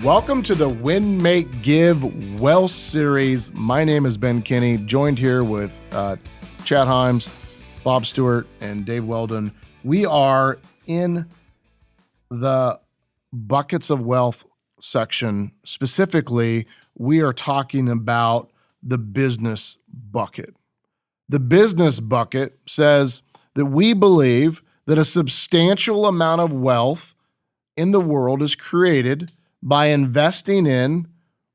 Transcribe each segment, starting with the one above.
Welcome to the Win, Make, Give Wealth Series. My name is Ben Kinney, joined here with Chad Himes, Bob Stewart, and Dave Weldon. We are in the Buckets of Wealth section. Specifically, we are talking about the business bucket. The business bucket says that we believe that a substantial amount of wealth in the world is created by investing in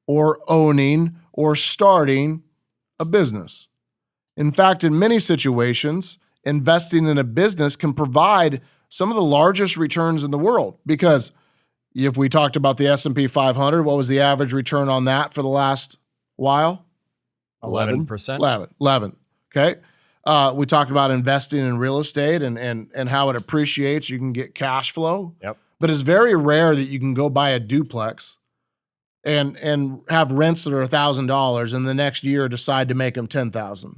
or owning or starting a business. In fact, in many situations, investing in a business can provide some of the largest returns in the world, because if we talked about the S&P 500, what was the average return on that for the last while? 11%. 11. Okay. We talked about investing in real estate and how it appreciates. You can get cash flow. Yep. But it's very rare that you can go buy a duplex and have rents that are $1,000 and the next year decide to make them $10,000.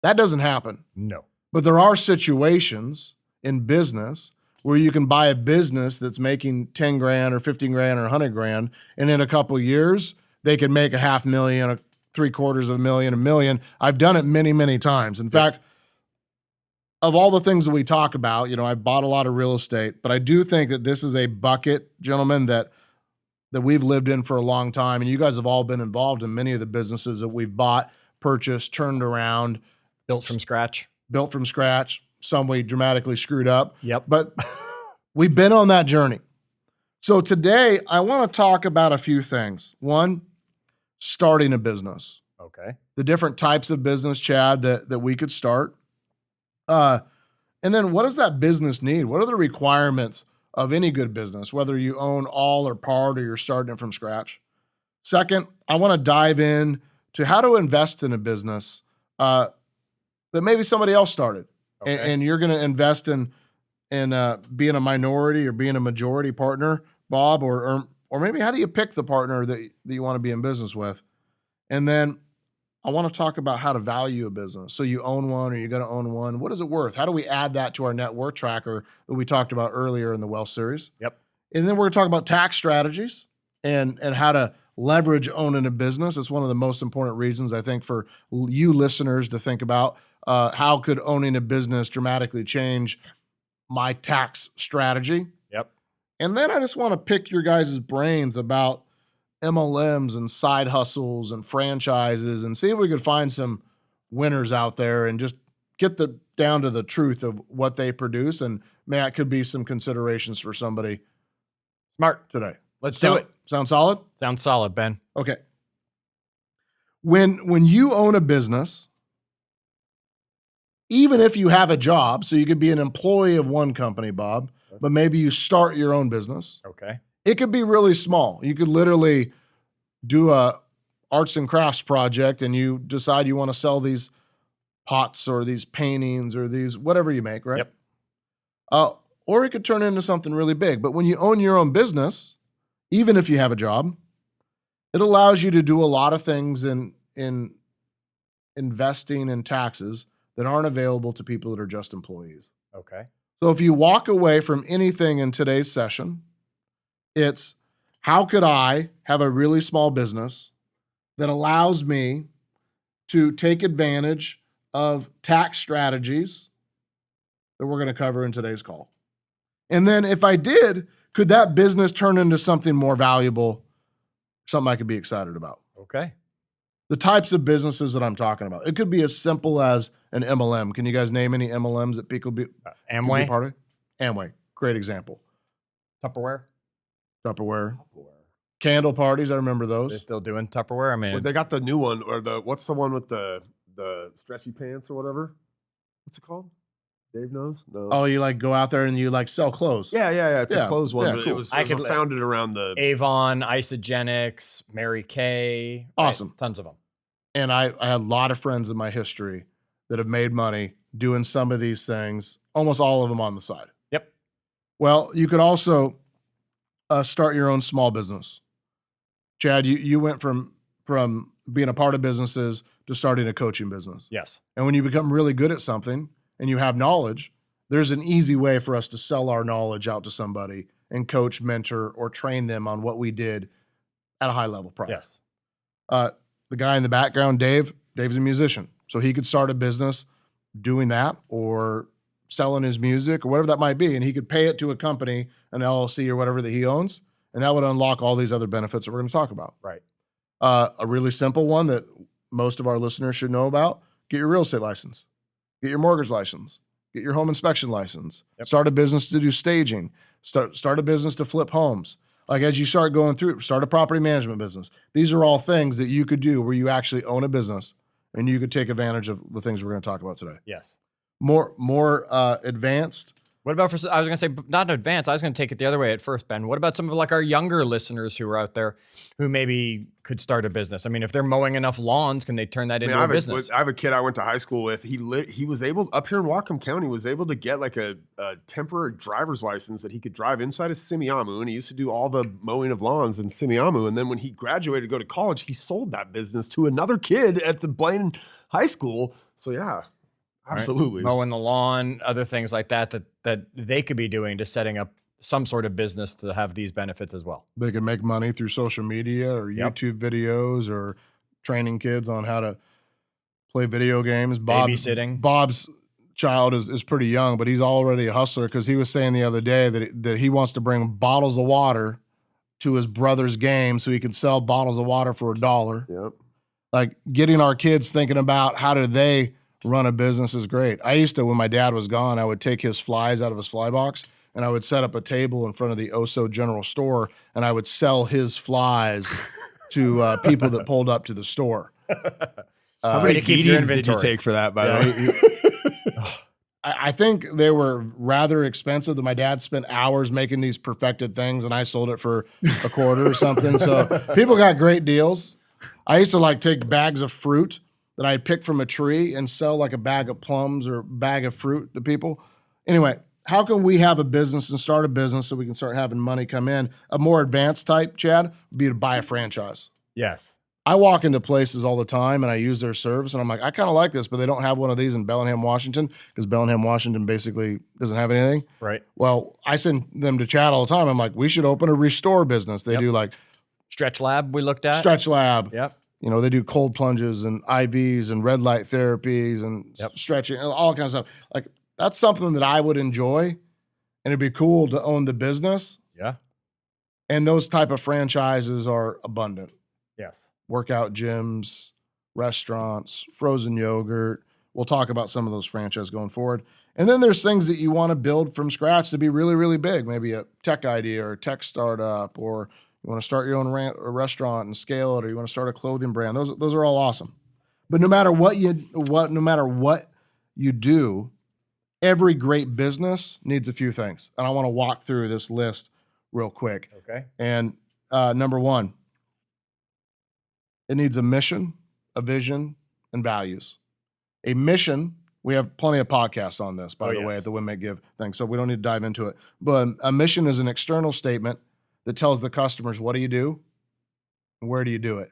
That doesn't happen. No. But there are situations in business where you can buy a business that's making 10 grand or 15 grand or 100 grand, and in a couple of years they can make $500,000, $750,000, $1 million. I've done it many, many times. In fact, of all the things that we talk about, I've bought a lot of real estate, but I do think that this is a bucket, gentlemen, that we've lived in for a long time. And you guys have all been involved in many of the businesses that we've bought, purchased, turned around. Built from scratch. Some we dramatically screwed up. Yep. But we've been on that journey. So today I want to talk about a few things. One, starting a business. Okay. The different types of business, Chad, that we could start. And then what does that business need? What are the requirements of any good business, whether you own all or part or you're starting it from scratch? Second, I want to dive in to how to invest in a business that maybe somebody else started. Okay. And you're going to invest in being a minority or being a majority partner, Bob, or maybe how do you pick the partner that you want to be in business with? And then I want to talk about how to value a business. So you own one or you're going to own one. What is it worth? How do we add that to our net worth tracker that we talked about earlier in the Wealth Series? Yep. And then we're going to talk about tax strategies and how to leverage owning a business. It's one of the most important reasons, I think, for you listeners to think about how could owning a business dramatically change my tax strategy. Yep. And then I just want to pick your guys' brains about MLMs and side hustles and franchises and see if we could find some winners out there and just get down to the truth of what they produce. And man, it could be some considerations for somebody Smart. today. Let's do it. Sound solid? Sounds solid, Ben. Okay. When you own a business, even if you have a job, so you could be an employee of one company, Bob, but maybe you start your own business. Okay. It could be really small. You could literally do a arts and crafts project and you decide you want to sell these pots or these paintings or these whatever you make, right? Yep. Or it could turn into something really big. But when you own your own business, even if you have a job, it allows you to do a lot of things in investing and taxes that aren't available to people that are just employees. Okay. So if you walk away from anything in today's session, it's how could I have a really small business that allows me to take advantage of tax strategies that we're going to cover in today's call. And then if I did, could that business turn into something more valuable, something I could be excited about? Okay. The types of businesses that I'm talking about. It could be as simple as an MLM. Can you guys name any MLMs that people be Amway. part of? Amway, great example. Tupperware. Candle parties, I remember They're those. still doing Tupperware. I mean, Well, they got the new one, or what's the one with the stretchy pants or whatever? What's it called? Dave knows? No. Oh, you like go out there and you like sell clothes. Yeah. It's Yeah, a clothes one, yeah, but cool. it was I could- founded around the. Avon, Isogenics, Mary Kay. Awesome. Right? Tons of them. And I had a lot of friends in my history that have made money doing some of these things, almost all of them on the side. Yep. Well, you could also start your own small business. Chad, you went from being a part of businesses to starting a coaching business. Yes. And when you become really good at something and you have knowledge, there's an easy way for us to sell our knowledge out to somebody and coach, mentor, or train them on what we did at a high level prior. Yes. The guy in the background, Dave's a musician. So he could start a business doing that or selling his music or whatever that might be. And he could pay it to a company, an LLC or whatever that he owns. And that would unlock all these other benefits that we're going to talk about. Right. A really simple one that most of our listeners should know about: get your real estate license, get your mortgage license, get your home inspection license, start a business to do staging, start a business to flip homes. Like as you start going through, start a property management business. These are all things that you could do where you actually own a business and you could take advantage of the things we're going to talk about today. Yes. More advanced. What about I was going to say, not advanced. I was going to take it the other way at first, Ben. What about some of like our younger listeners who are out there who maybe could start a business? I mean, if they're mowing enough lawns, can they turn that into a business? I have a kid I went to high school with. He was able, up here in Whatcom County, was able to get like a temporary driver's license that he could drive inside of Simiamu. And he used to do all the mowing of lawns in Simiamu. And then when he graduated to go to college, he sold that business to another kid at the Blaine High School. So yeah. Absolutely. Right. Mowing the lawn, other things like that they could be doing to setting up some sort of business to have these benefits as well. They can make money through social media or YouTube videos or training kids on how to play video games. Babysitting. Bob's child is pretty young, but he's already a hustler because he was saying the other day that he wants to bring bottles of water to his brother's game so he can sell bottles of water for $1. Yep. Like getting our kids thinking about how do they run a business is great. I used to, when my dad was gone, I would take his flies out of his fly box and I would set up a table in front of the Oso General Store and I would sell his flies to people that pulled up to the store. How many beatings did you take for that, by the way? I think they were rather expensive. My dad spent hours making these perfected things and I sold it for $0.25 or something. So people got great deals. I used to like take bags of fruit that I'd pick from a tree and sell like a bag of plums or bag of fruit to people. Anyway, how can we have a business and start a business so we can start having money come in? A more advanced type, Chad, would be to buy a franchise. Yes. I walk into places all the time and I use their service and I'm like, I kind of like this, but they don't have one of these in Bellingham, Washington, because Bellingham, Washington basically doesn't have anything. Right. Well, I send them to Chad all the time. I'm like, we should open a restore business. They do like Stretch Lab we looked at. Stretch Lab. Yep. You know, they do cold plunges and IVs and red light therapies and stretching and all kinds of stuff. Like that's something that I would enjoy and it'd be cool to own the business. Yeah. And those type of franchises are abundant. Yes. Workout gyms, restaurants, frozen yogurt. We'll talk about some of those franchises going forward. And then there's things that you want to build from scratch to be really, really big. Maybe a tech idea or a tech startup, or you want to start your own restaurant and scale it, or you want to start a clothing brand. Those are all awesome. But no matter what you do, every great business needs a few things. And I want to walk through this list real quick. Okay. And number one, it needs a mission, a vision, and values. A mission, we have plenty of podcasts on this, by the way, at the Win Make Give thing, so we don't need to dive into it. But a mission is an external statement that tells the customers, what do you do and where do you do it?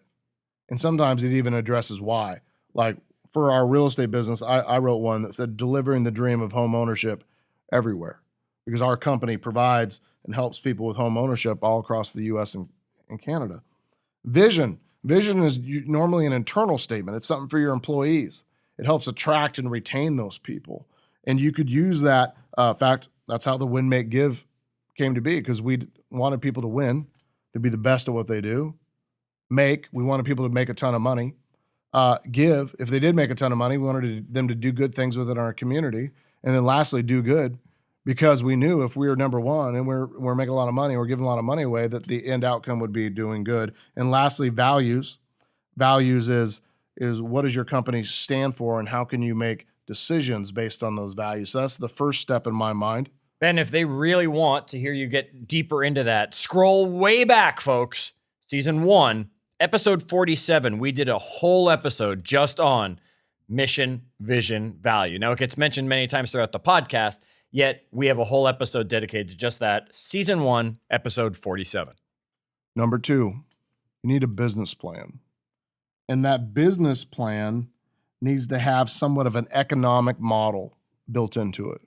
And sometimes it even addresses why. Like for our real estate business, I wrote one that said, delivering the dream of home ownership everywhere, because our company provides and helps people with home ownership all across the U.S. and Canada. Vision is normally an internal statement. It's something for your employees. It helps attract and retain those people. And you could use that. In fact, that's how the Win, Make, Give came to be, because we wanted people to win, to be the best at what they do. We wanted people to make a ton of money. Give, if they did make a ton of money, we wanted them to do good things within our community. And then lastly, do good, because we knew if we were number one and we're making a lot of money, we're giving a lot of money away, that the end outcome would be doing good. And lastly, values. Values is what does your company stand for and how can you make decisions based on those values? So that's the first step in my mind. Ben, if they really want to hear you get deeper into that, scroll way back, folks. Season 1, episode 47. We did a whole episode just on mission, vision, value. Now, it gets mentioned many times throughout the podcast, yet we have a whole episode dedicated to just that. Season 1, episode 47. Number 2, you need a business plan. And that business plan needs to have somewhat of an economic model built into it.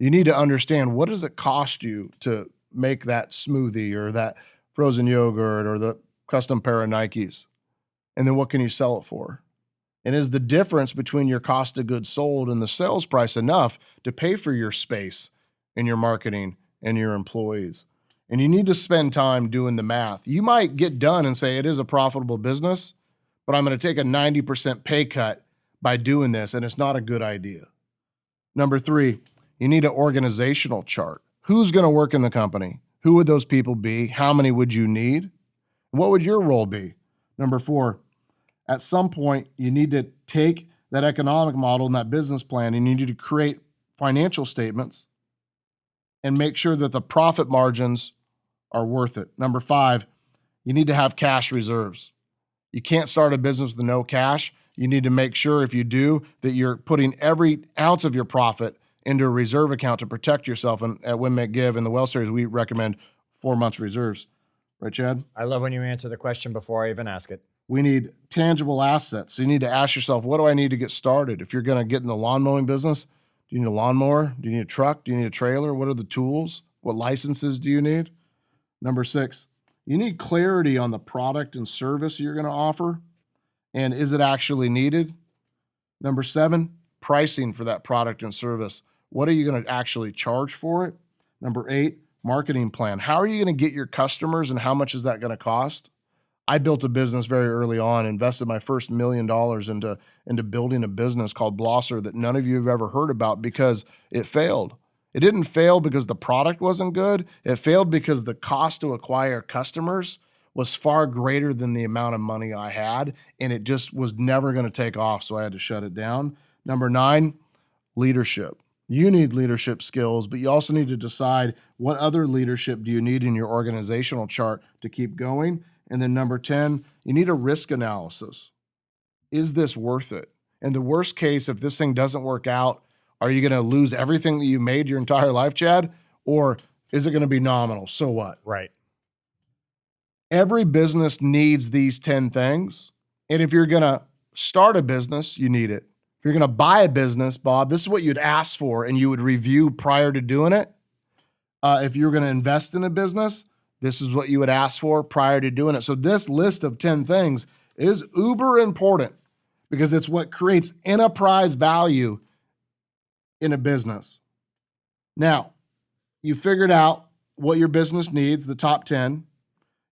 You need to understand, what does it cost you to make that smoothie or that frozen yogurt or the custom pair of Nikes? And then what can you sell it for? And is the difference between your cost of goods sold and the sales price enough to pay for your space and your marketing and your employees? And you need to spend time doing the math. You might get done and say it is a profitable business, but I'm going to take a 90% pay cut by doing this, and it's not a good idea. Number 3, you need an organizational chart. Who's going to work in the company? Who would those people be? How many would you need? What would your role be? Number 4, at some point, you need to take that economic model and that business plan, and you need to create financial statements and make sure that the profit margins are worth it. Number 5, you need to have cash reserves. You can't start a business with no cash. You need to make sure, if you do, that you're putting every ounce of your profit into a reserve account to protect yourself. And at Win Make Give in the Well Series, we recommend 4 months reserves. Right, Chad? I love when you answer the question before I even ask it. We need tangible assets. So you need to ask yourself, what do I need to get started? If you're going to get in the lawn mowing business, do you need a lawnmower? Do you need a truck? Do you need a trailer? What are the tools? What licenses do you need? Number 6, you need clarity on the product and service you're going to offer. And is it actually needed? Number 7, pricing for that product and service. What are you going to actually charge for it? Number 8, marketing plan. How are you going to get your customers, and how much is that going to cost? I built a business very early on, invested my first $1 million into building a business called Blosser that none of you have ever heard about because it failed. It didn't fail because the product wasn't good. It failed because the cost to acquire customers was far greater than the amount of money I had, and it just was never going to take off, so I had to shut it down. Number 9, leadership. You need leadership skills, but you also need to decide what other leadership do you need in your organizational chart to keep going. And then number 10, you need a risk analysis. Is this worth it? In the worst case, if this thing doesn't work out, are you going to lose everything that you made your entire life, Chad? Or is it going to be nominal? So what? Right. Every business needs these 10 things. And if you're going to start a business, you need it. If you're going to buy a business, Bob, this is what you'd ask for and you would review prior to doing it. If you're going to invest in a business, this is what you would ask for prior to doing it. So this list of 10 things is uber important because it's what creates enterprise value in a business. Now, you figured out what your business needs, the top 10.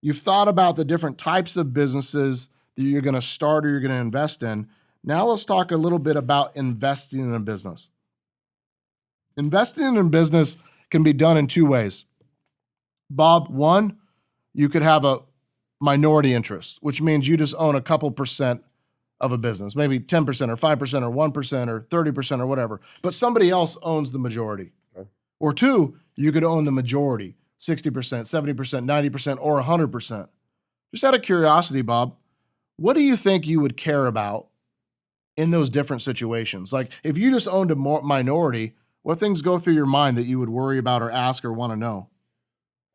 You've thought about the different types of businesses that you're going to start or you're going to invest in. Now let's talk a little bit about investing in a business. Investing in a business can be done in 2 ways. Bob, 1, you could have a minority interest, which means you just own a couple percent of a business, maybe 10% or 5% or 1% or 30% or whatever, but somebody else owns the majority. Okay. Or 2, you could own the majority, 60%, 70%, 90%, or 100%. Just out of curiosity, Bob, what do you think you would care about in those different situations? Like if you just owned a minority, what things go through your mind that you would worry about or ask or want to know?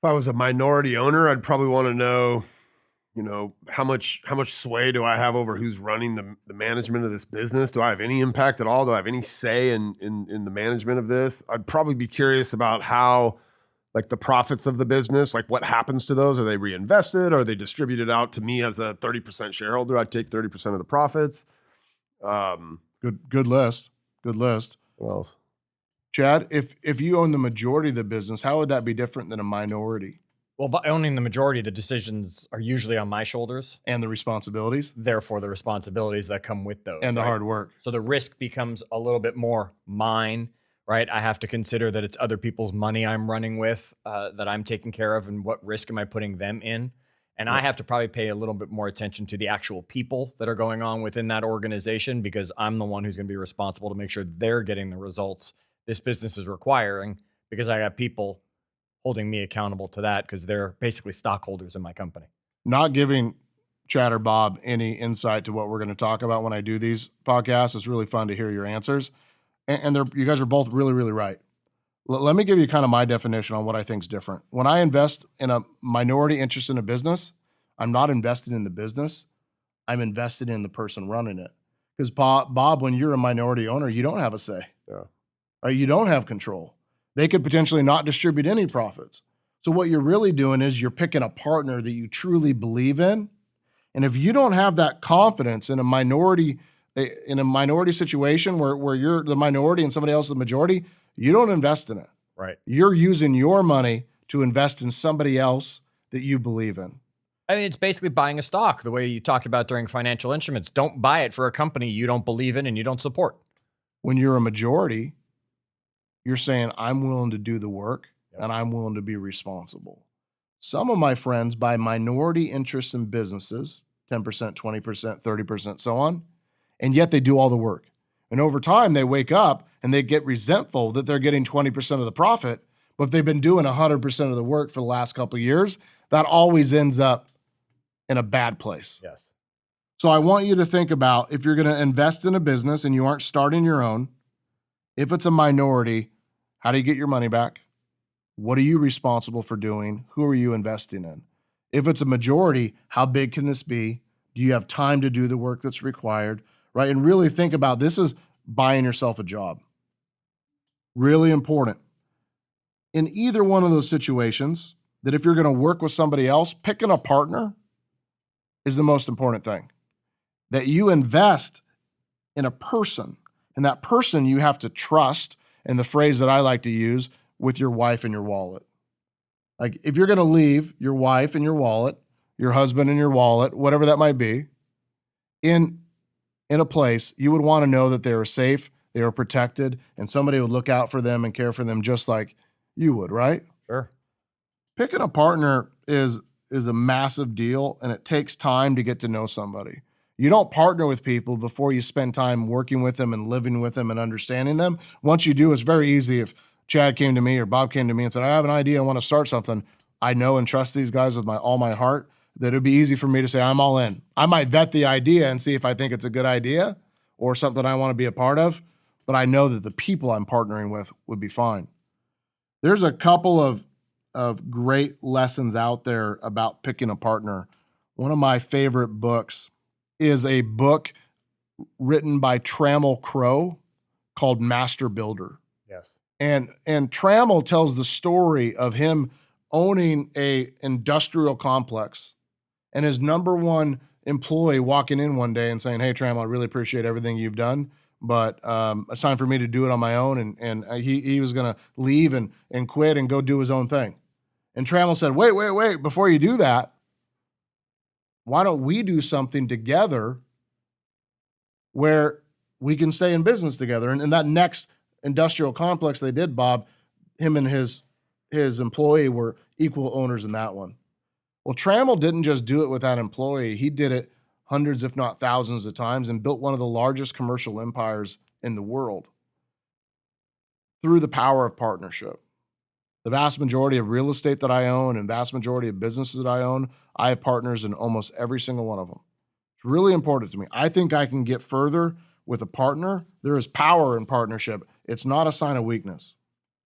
If I was a minority owner, I'd probably want to know, how much sway do I have over who's running the management of this business? Do I have any impact at all? Do I have any say in the management of this? I'd probably be curious about how, like, the profits of the business, like what happens to those? Are they reinvested? Are they distributed out to me as a 30% shareholder? I'd take 30% of the profits. Good list. Good list. What else? Chad, if you own the majority of the business, how would that be different than a minority? Well, by owning the majority, the decisions are usually on my shoulders. And the responsibilities. Therefore, the responsibilities that come with those. And the hard work. So the risk becomes a little bit more mine, right? I have to consider that it's other people's money I'm running with, that I'm taking care of, and what risk am I putting them in? And I have to probably pay a little bit more attention to the actual people that are going on within that organization, because I'm the one who's going to be responsible to make sure they're getting the results this business is requiring, because I got people holding me accountable to that because they're basically stockholders in my company. Not giving Chad or Bob any insight to what we're going to talk about when I do these podcasts. It's really fun to hear your answers. And you guys are both really, really right. Let me give you kind of my definition on what I think is different. When I invest in a minority interest in a business, I'm not invested in the business. I'm invested in the person running it. Because Bob, when you're a minority owner, you don't have a say. Yeah. Right? You don't have control. They could potentially not distribute any profits. So what you're really doing is you're picking a partner that you truly believe in. And if you don't have that confidence in a minority situation where you're the minority and somebody else is the majority, you don't invest in it. Right. You're using your money to invest in somebody else that you believe in. I mean, it's basically buying a stock, the way you talked about during financial instruments. Don't buy it for a company you don't believe in and you don't support. When you're a majority, you're saying, I'm willing to do the work and I'm willing to be responsible. Some of my friends buy minority interests in businesses, 10%, 20%, 30%, so on, and yet they do all the work. And over time, they wake up and they get resentful that they're getting 20% of the profit, but if they've been doing 100% of the work for the last couple of years, that always ends up in a bad place. Yes. So I want you to think about, if you're going to invest in a business and you aren't starting your own, if it's a minority, how do you get your money back? What are you responsible for doing? Who are you investing in? If it's a majority, how big can this be? Do you have time to do the work that's required? Right? And really think about, this is buying yourself a job. Really important. In either one of those situations, that if you're going to work with somebody else, picking a partner is the most important thing. That you invest in a person, and that person you have to trust, and the phrase that I like to use, with your wife and your wallet. Like, if you're going to leave your wife and your wallet, your husband and your wallet, whatever that might be, in a place, you would want to know that they were safe, they were protected, and somebody would look out for them and care for them just like you would, right? Sure. Picking a partner is a massive deal, and it takes time to get to know somebody. You don't partner with people before you spend time working with them and living with them and understanding them. Once you do, it's very easy. If Chad came to me or Bob came to me and said, I have an idea, I want to start something, I know and trust these guys with all my heart, that it'd be easy for me to say, I'm all in. I might vet the idea and see if I think it's a good idea or something I want to be a part of, but I know that the people I'm partnering with would be fine. There's a couple of great lessons out there about picking a partner. One of my favorite books is a book written by Trammell Crow called Master Builder. Yes. And Trammell tells the story of him owning a industrial complex and his number one employee walking in one day and saying, hey, Trammell, I really appreciate everything you've done, but it's time for me to do it on my own. And he was going to leave and quit and go do his own thing. And Trammell said, wait, before you do that, why don't we do something together where we can stay in business together? And in that next industrial complex they did, Bob, him and his employee were equal owners in that one. Well, Trammell didn't just do it with that employee. He did it hundreds, if not thousands of times, and built one of the largest commercial empires in the world through the power of partnership. The vast majority of real estate that I own and vast majority of businesses that I own, I have partners in almost every single one of them. It's really important to me. I think I can get further with a partner. There is power in partnership. It's not a sign of weakness.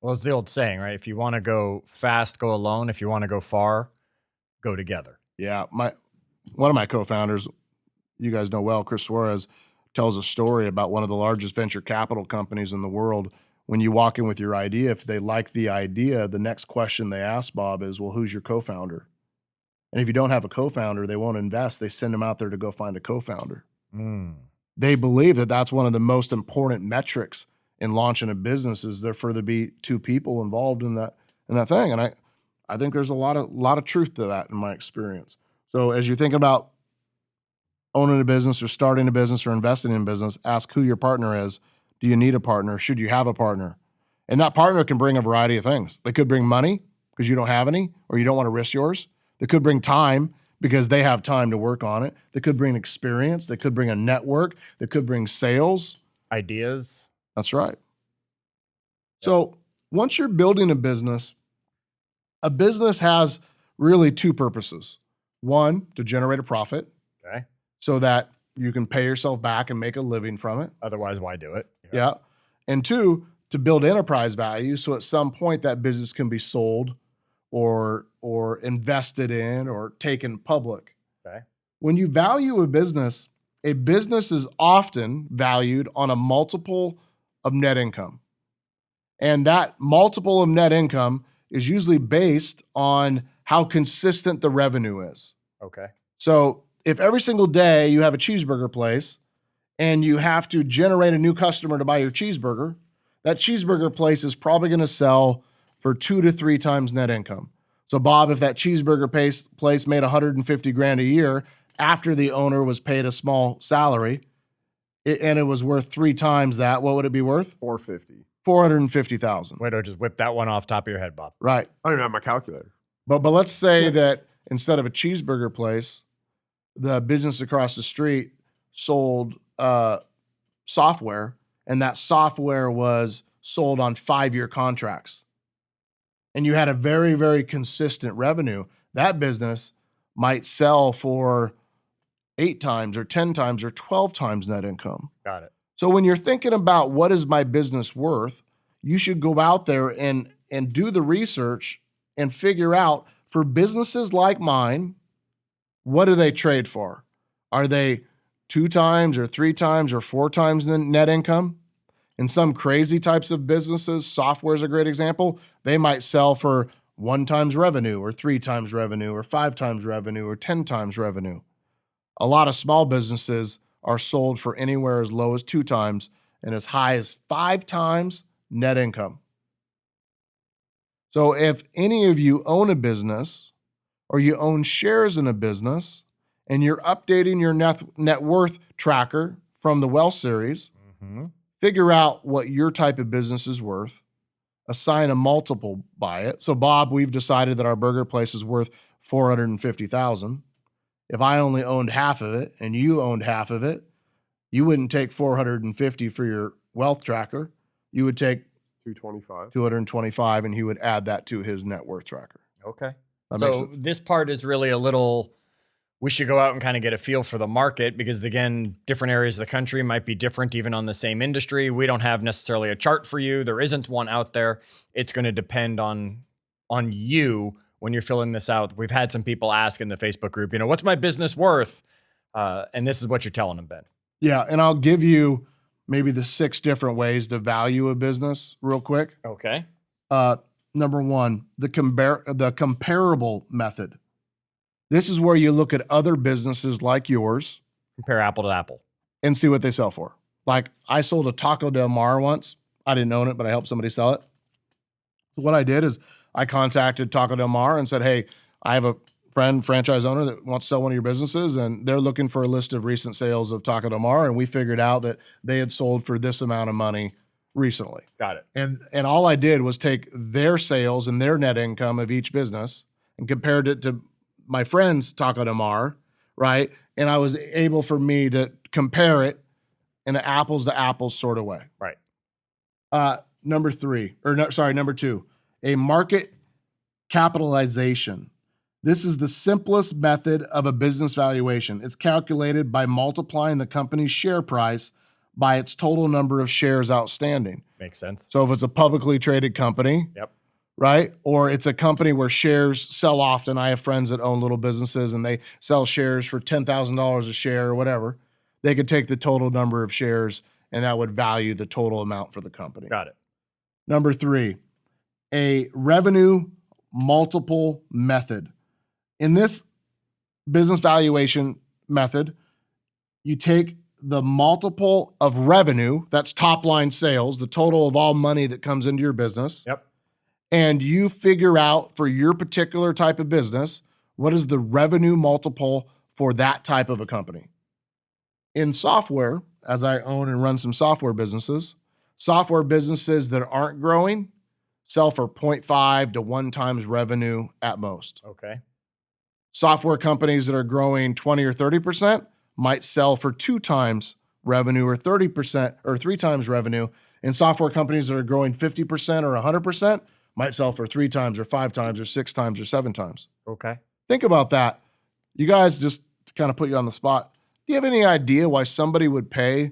Well, it's the old saying, right? If you want to go fast, go alone. If you want to go far, go together. Yeah. One of my co-founders, you guys know well, Chris Suarez, tells a story about one of the largest venture capital companies in the world. When you walk in with your idea, if they like the idea, the next question they ask, Bob, is, well, who's your co-founder? And if you don't have a co-founder, they won't invest. They send them out there to go find a co-founder. They believe that that's one of the most important metrics in launching a business, is there for there to be two people involved in that thing. And I think there's a lot of truth to that in my experience. So as you think about owning a business or starting a business or investing in business, ask who your partner is. Do you need a partner? Should you have a partner? And that partner can bring a variety of things. They could bring money because you don't have any or you don't want to risk yours. They could bring time because they have time to work on it. They could bring experience. They could bring a network. They could bring sales. Ideas. That's right. So once you're building a business has really two purposes. One, to generate a profit. Okay. So that you can pay yourself back and make a living from it. Otherwise, why do it? Yeah. And two, to build enterprise value. So at some point that business can be sold or invested in or taken public. Okay. When you value a business is often valued on a multiple of net income. And that multiple of net income is usually based on how consistent the revenue is. Okay. So if every single day you have a cheeseburger place and you have to generate a new customer to buy your cheeseburger, that cheeseburger place is probably going to sell for 2 to 3 times net income. So Bob, if that cheeseburger place made 150 grand a year after the owner was paid a small salary, and it was worth 3 times that, what would it be worth? 450. 450,000. Wait, just whip that one off top of your head, Bob. Right. I don't even have my calculator. But let's say that instead of a cheeseburger place, the business across the street sold software, and that software was sold on 5-year contracts. And you had a very, very consistent revenue. That business might sell for 8 times or 10 times or 12 times net income. Got it. So when you're thinking about what is my business worth, you should go out there and do the research and figure out, for businesses like mine, what do they trade for? Are they 2 times or 3 times or 4 times the net income? In some crazy types of businesses, software is a great example. They might sell for 1 times revenue or 3 times revenue or 5 times revenue or 10 times revenue. A lot of small businesses are sold for anywhere as low as 2 times and as high as 5 times net income. So if any of you own a business or you own shares in a business and you're updating your net worth tracker from the Wealth Series, figure out what your type of business is worth, assign a multiple by it. So Bob, we've decided that our burger place is worth 450,000. If I only owned half of it and you owned half of it, you wouldn't take 450 for your wealth tracker. You would take 225, and he would add that to his net worth tracker. Okay. That makes So sense. this part is really a little, we should go out and kind of get a feel for the market, because again, different areas of the country might be different even on the same industry. We don't have necessarily a chart for you. There isn't one out there. It's going to depend on you when you're filling this out. We've had some people ask in the Facebook group, what's my business worth? And this is what you're telling them, Ben. Yeah, and I'll give you maybe the 6 different ways to value a business real quick. Okay. Number 1, the comparable method. This is where you look at other businesses like yours, Compare apple to apple, and see what they sell for. Like, I sold a Taco Del Mar once. I didn't own it, but I helped somebody sell it. What I did is I contacted Taco Del Mar and said, hey, I have a franchise owner that wants to sell one of your businesses, and they're looking for a list of recent sales of Taco Del Mar. And we figured out that they had sold for this amount of money recently. Got it. And all I did was take their sales and their net income of each business and compared it to my friend's Taco Del Mar, right? And I was able for me to compare it in an apples to apples sort of way. Right. Number 2, a market capitalization. This is the simplest method of a business valuation. It's calculated by multiplying the company's share price by its total number of shares outstanding. Makes sense. So if it's a publicly traded company, Yep. right? Or it's a company where shares sell often. I have friends that own little businesses and they sell shares for $10,000 a share or whatever. They could take the total number of shares and that would value the total amount for the company. Got it. Number 3, a revenue multiple method. In this business valuation method, you take the multiple of revenue, that's top line sales, the total of all money that comes into your business. Yep. And you figure out for your particular type of business, what is the revenue multiple for that type of a company? In software, as I own and run some software businesses that aren't growing sell for 0.5 to 1 times revenue at most. Okay. Software companies that are growing 20 or 30% might sell for 2 times revenue or 30% or 3 times revenue. And software companies that are growing 50% or 100% might sell for 3 times or 5 times or 6 times or 7 times. Okay. Think about that. You guys, just to kind of put you on the spot, do you have any idea why somebody would pay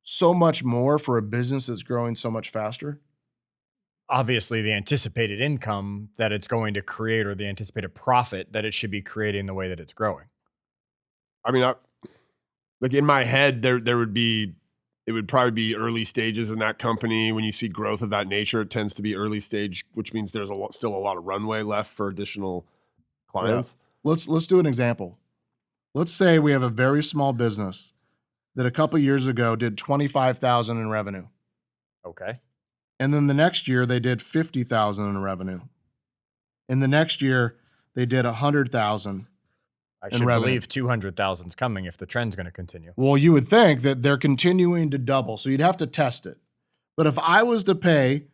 so much more for a business that's growing so much faster? Obviously, the anticipated income that it's going to create, or the anticipated profit that it should be creating the way that it's growing. I mean, like in my head, there would be, it would probably be early stages in that company. When you see growth of that nature, it tends to be early stage, which means there's still a lot of runway left for additional clients. Yeah. Let's do an example. Let's say we have a very small business that a couple years ago did 25,000 in revenue. Okay. And then the next year they did 50,000 in revenue. And the next year they did 100,000 I in should revenue. believe 200,000 is coming if the trend's going to continue. Well, you would think that they're continuing to double, so you'd have to test it. But if I was to pay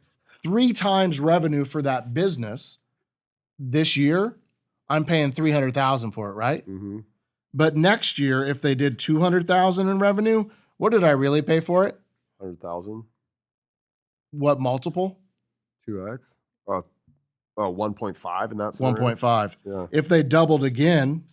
3 times revenue for that business this year, I'm paying 300,000 for it, right? Mm-hmm. But next year, if they did 200,000 in revenue, what did I really pay for it? 100,000. What multiple? 2x. 1.5 in that scenario. 1.5. Yeah. If they doubled again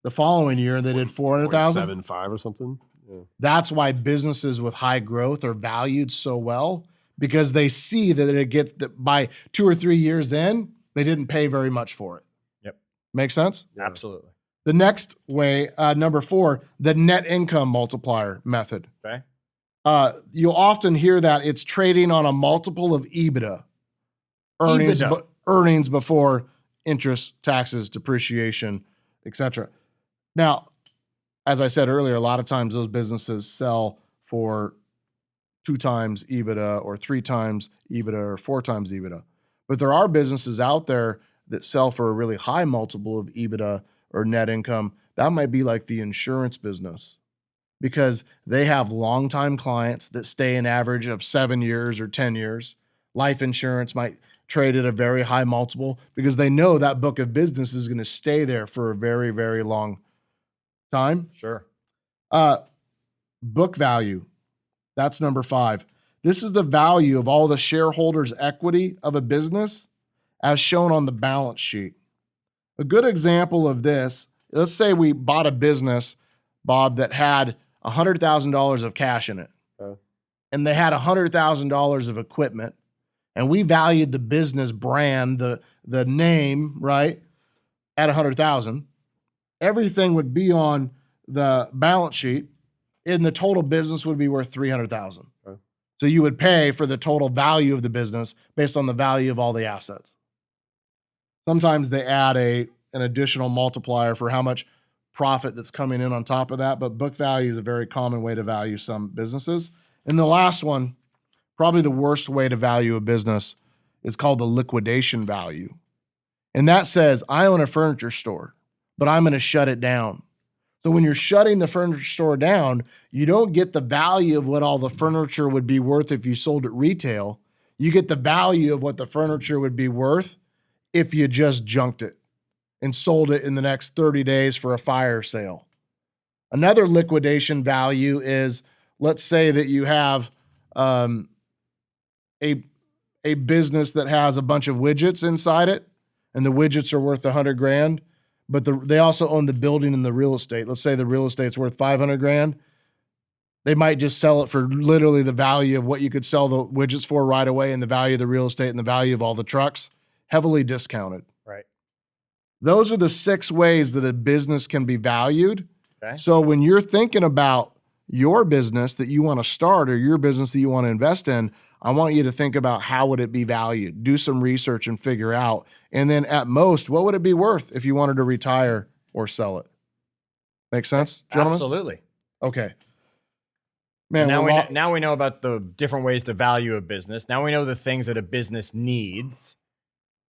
the following year and they did 400,000, 0.75 or something. Yeah. that's why businesses with high growth are valued so well, because they see that it gets that by 2 or 3 years in, they didn't pay very much for it. Yep. Make sense? Yeah. Absolutely. The next way, number 4, the net income multiplier method. Okay. You'll often hear that it's trading on a multiple of EBITDA, earnings before interest, taxes, depreciation, etc. Now, as I said earlier, a lot of times those businesses sell for 2 times EBITDA or 3 times EBITDA or 4 times EBITDA. But there are businesses out there that sell for a really high multiple of EBITDA or net income. That might be like the insurance business, because they have longtime clients that stay an average of 7 years or 10 years. Life insurance might trade at a very high multiple because they know that book of business is going to stay there for a very, very long time. Sure. Book value. That's number 5. This is the value of all the shareholders' equity of a business as shown on the balance sheet. A good example of this, let's say we bought a business, Bob, that had $100,000 of cash in it. Okay. And they had $100,000 of equipment, and we valued the business brand, the name, right, at $100,000. Everything would be on the balance sheet, and the total business would be worth $300,000. Okay. So you would pay for the total value of the business based on the value of all the assets. Sometimes they add an additional multiplier for how much profit that's coming in on top of that, but book value is a very common way to value some businesses. And the last one, probably the worst way to value a business, is called the liquidation value. And that says, I own a furniture store, but I'm going to shut it down. So when you're shutting the furniture store down, you don't get the value of what all the furniture would be worth if you sold it retail. You get the value of what the furniture would be worth if you just junked it and sold it in the next 30 days for a fire sale. Another liquidation value is, let's say that you have a business that has a bunch of widgets inside it, and the widgets are worth $100,000, but they also own the building and the real estate. Let's say the real estate's worth $500,000. They might just sell it for literally the value of what you could sell the widgets for right away, and the value of the real estate and the value of all the trucks, heavily discounted. Right. Those are the 6 ways that a business can be valued. Okay. So when you're thinking about your business that you want to start or your business that you want to invest in, I want you to think about how would it be valued? Do some research and figure out. And then at most, what would it be worth if you wanted to retire or sell it? Make sense, gentlemen? Absolutely. Okay. Man, Now we know about the different ways to value a business. Now we know the things that a business needs.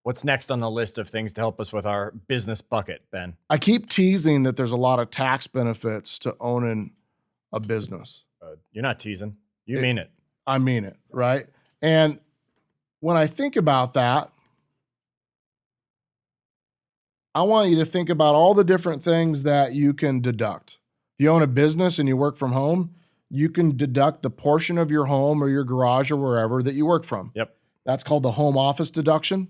What's next on the list of things to help us with our business bucket, Ben? I keep teasing that there's a lot of tax benefits to owning a business. You're not teasing. You mean it. I mean it, right? And when I think about that, I want you to think about all the different things that you can deduct. If you own a business and you work from home, you can deduct the portion of your home or your garage or wherever that you work from. Yep. That's called the home office deduction.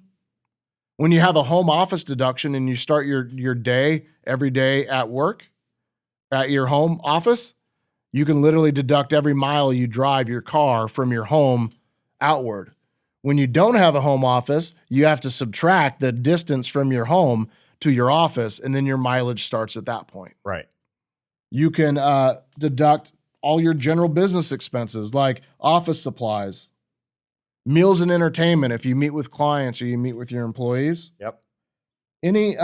When you have a home office deduction and you start your day every day at work, at your home office, you can literally deduct every mile you drive your car from your home outward. When you don't have a home office, you have to subtract the distance from your home to your office, and then your mileage starts at that point. Right. You can deduct all your general business expenses like office supplies, meals and entertainment if you meet with clients or you meet with your employees. Yep. Any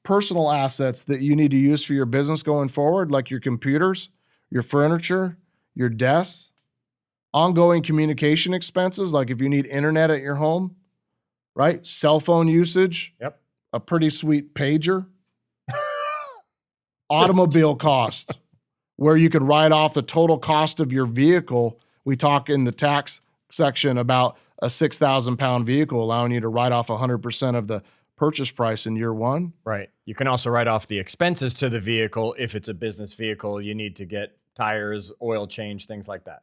personal assets that you need to use for your business going forward, like your computers, your furniture, your desks, ongoing communication expenses, like if you need internet at your home, right? Cell phone usage, Yep. a pretty sweet pager, automobile cost, where you could write off the total cost of your vehicle. We talk in the tax section about a 6,000 pound vehicle, allowing you to write off 100% of the purchase price in year one. Right. You can also write off the expenses to the vehicle. If it's a business vehicle, you need to get tires, oil change, things like that.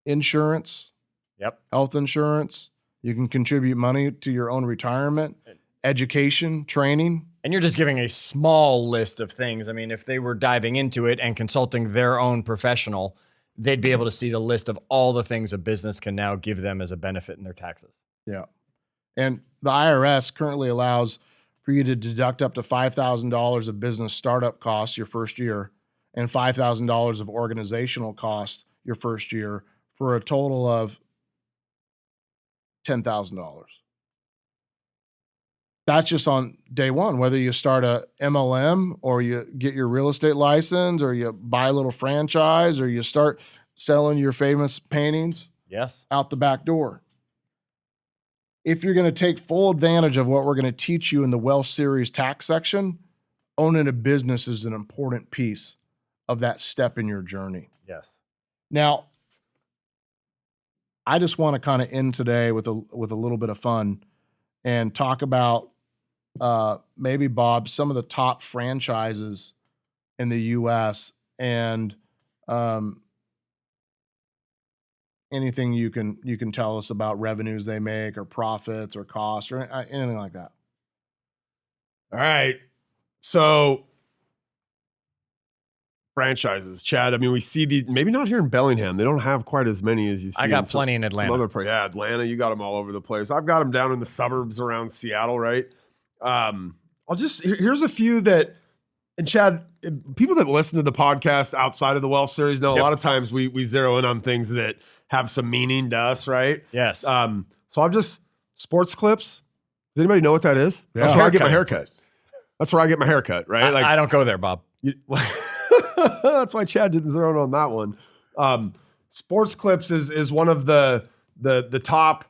Insurance, Yep. health insurance. You can contribute money to your own retirement, education, training. And you're just giving a small list of things. I mean, if they were diving into it and consulting their own professional, they'd be able to see the list of all the things a business can now give them as a benefit in their taxes. Yeah. And the IRS currently allows for you to deduct up to $5,000 of business startup costs your first year and $5,000 of organizational costs your first year for a total of $10,000. That's just on day one, whether you start a MLM or you get your real estate license or you buy a little franchise or you start selling your famous paintings Yes. out the back door. If you're going to take full advantage of what we're going to teach you in the Wealth Series tax section, owning a business is an important piece of that step in your journey. Yes. Now, I just want to kind of end today with a little bit of fun and talk about maybe, Bob, some of the top franchises in the U.S. and anything you can tell us about revenues they make or profits or costs or anything like that. All right. So franchises, Chad. I mean, we see these, maybe not here in Bellingham. They don't have quite as many as you see. I got plenty in Atlanta. Atlanta, you got them all over the place. I've got them down in the suburbs around Seattle, right? Here's a few that, and Chad, people that listen to the podcast outside of the Wealth Series know a lot of times we zero in on things that have some meaning to us, right? Yes. So I'm just, sports clips. Does anybody know what that is? Yeah. That's where I get my haircut. That's where I get my haircut, right? I don't go there, Bob. That's why Chad didn't zero in on that one. Sports Clips is one of the top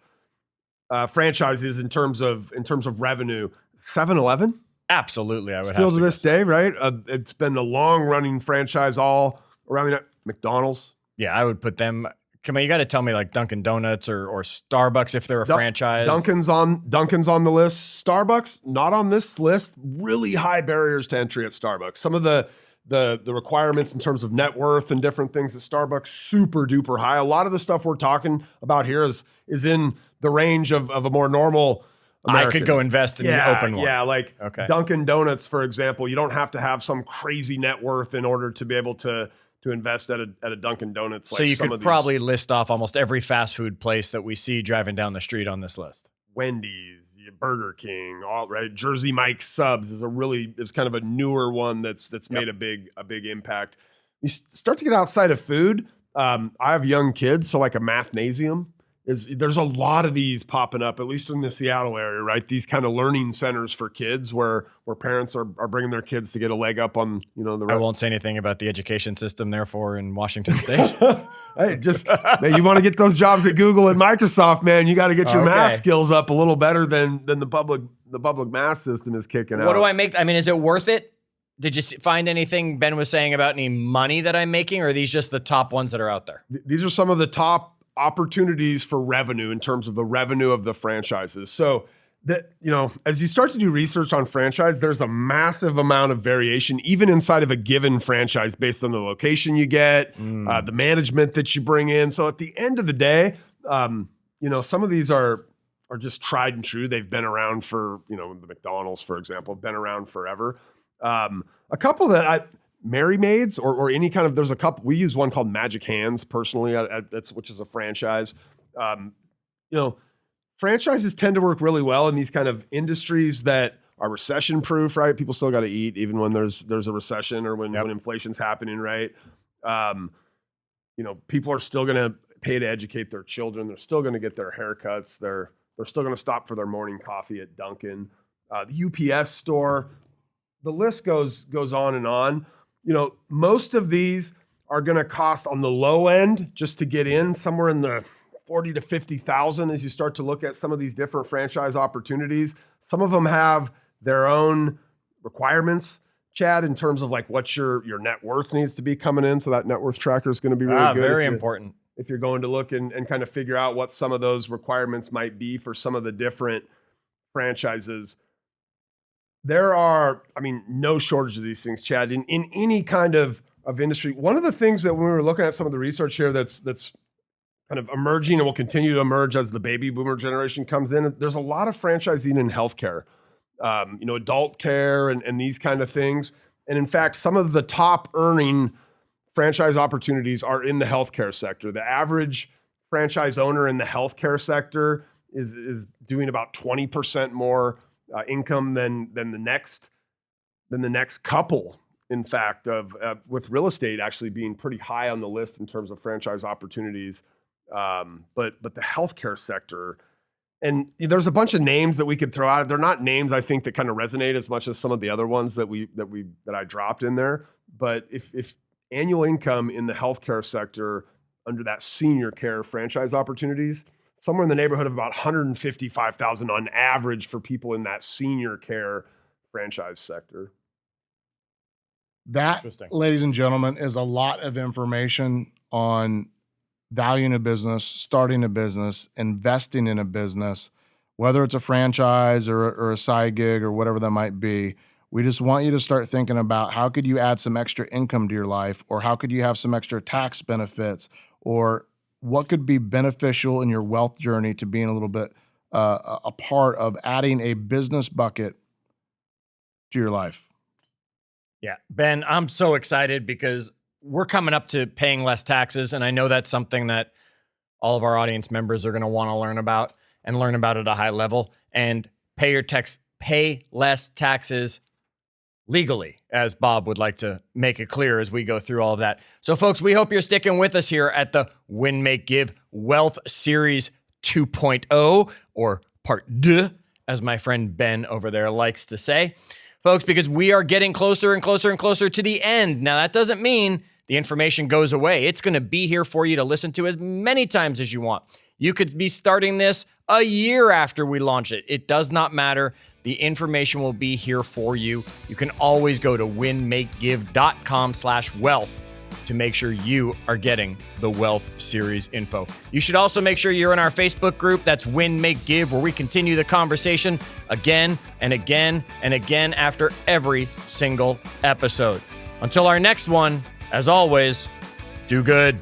franchises in terms of revenue. 7-Eleven, Absolutely, I would still have to to this guess. day, right? It's been a long running franchise all around the McDonald's. Yeah, I would put them. Come on, you got to tell me like Dunkin' Donuts or Starbucks if they're a franchise. Dunkin's on the list. Starbucks not on this list. Really high barriers to entry at Starbucks. Some of the requirements in terms of net worth and different things at Starbucks, super duper high. A lot of the stuff we're talking about here is in the range of a more normal American. I could go invest in open one. Yeah, like Okay. Dunkin' Donuts, for example. You don't have to have some crazy net worth in order to be able to invest at a Dunkin' Donuts. So you could probably list off almost every fast food place that we see driving down the street on this list. Wendy's, Burger King, all right. Jersey Mike's Subs is kind of a newer one that's made a big impact. You start to get outside of food. I have young kids, so like a mathnasium there's a lot of these popping up, at least in the Seattle area, right? These kind of learning centers for kids where parents are bringing their kids to get a leg up on, the I won't say anything about the education system, therefore, in Washington State. Hey, man, you want to get those jobs at Google and Microsoft, man, you got to get your math skills up a little better than the public math system is kicking out. What do I make? I mean, is it worth it? Did you find anything Ben was saying about any money that I'm making, or are these just the top ones that are out there? These are some of the top opportunities for revenue in terms of the revenue of the franchises. So that, as you start to do research on franchise, there's a massive amount of variation, even inside of a given franchise based on the location you get, the management that you bring in. So at the end of the day, some of these are just tried and true. They've been around for, the McDonald's, for example, have been around forever. A couple that Merry Maids or any kind of, there's a couple, we use one called Magic Hands personally, which is a franchise. Franchises tend to work really well in these kind of industries that are recession proof, right? People still got to eat even when there's a recession or when inflation's happening, right? People are still going to pay to educate their children. They're still going to get their haircuts. They're still going to stop for their morning coffee at Dunkin'. The UPS store. The list goes on and on. Most of these are going to cost on the low end just to get in, somewhere in the 40 to 50,000 as you start to look at some of these different franchise opportunities. Some of them have their own requirements, Chad, in terms of like what your net worth needs to be coming in. So that net worth tracker is going to be really good. Very important. If you're going to look and kind of figure out what some of those requirements might be for some of the different franchises. There are, no shortage of these things, Chad, in any kind of industry. One of the things that when we were looking at some of the research here that's kind of emerging and will continue to emerge as the baby boomer generation comes in, there's a lot of franchising in healthcare, adult care and these kind of things. And in fact, some of the top earning franchise opportunities are in the healthcare sector. The average franchise owner in the healthcare sector is doing about 20% more income than the next couple. In fact, with real estate actually being pretty high on the list in terms of franchise opportunities, but the healthcare sector, and there's a bunch of names that we could throw out. They're not names I think that kind of resonate as much as some of the other ones that I dropped in there. But if annual income in the healthcare sector under that senior care franchise opportunities, somewhere in the neighborhood of about $155,000 on average for people in that senior care franchise sector. That, ladies and gentlemen, is a lot of information on valuing a business, starting a business, investing in a business, whether it's a franchise or a side gig or whatever that might be. We just want you to start thinking about how could you add some extra income to your life, or how could you have some extra tax benefits, or what could be beneficial in your wealth journey to being a little bit a part of adding a business bucket to your life. Yeah, Ben, I'm so excited because we're coming up to paying less taxes, and I know that's something that all of our audience members are going to want to learn about and learn about at a high level, and pay less taxes legally, as Bob would like to make it clear as we go through all of that. So folks, we hope you're sticking with us here at the Win, Make, Give Wealth Series 2.0, or Part 2, as my friend Ben over there likes to say. Folks, because we are getting closer and closer and closer to the end. Now, that doesn't mean the information goes away. It's going to be here for you to listen to as many times as you want. You could be starting this a year after we launch it. It does not matter. The information will be here for you. You can always go to winmakegive.com/wealth to make sure you are getting the Wealth Series info. You should also make sure you're in our Facebook group. That's Win, Make, Give, where we continue the conversation again and again and again after every single episode. Until our next one, as always, do good.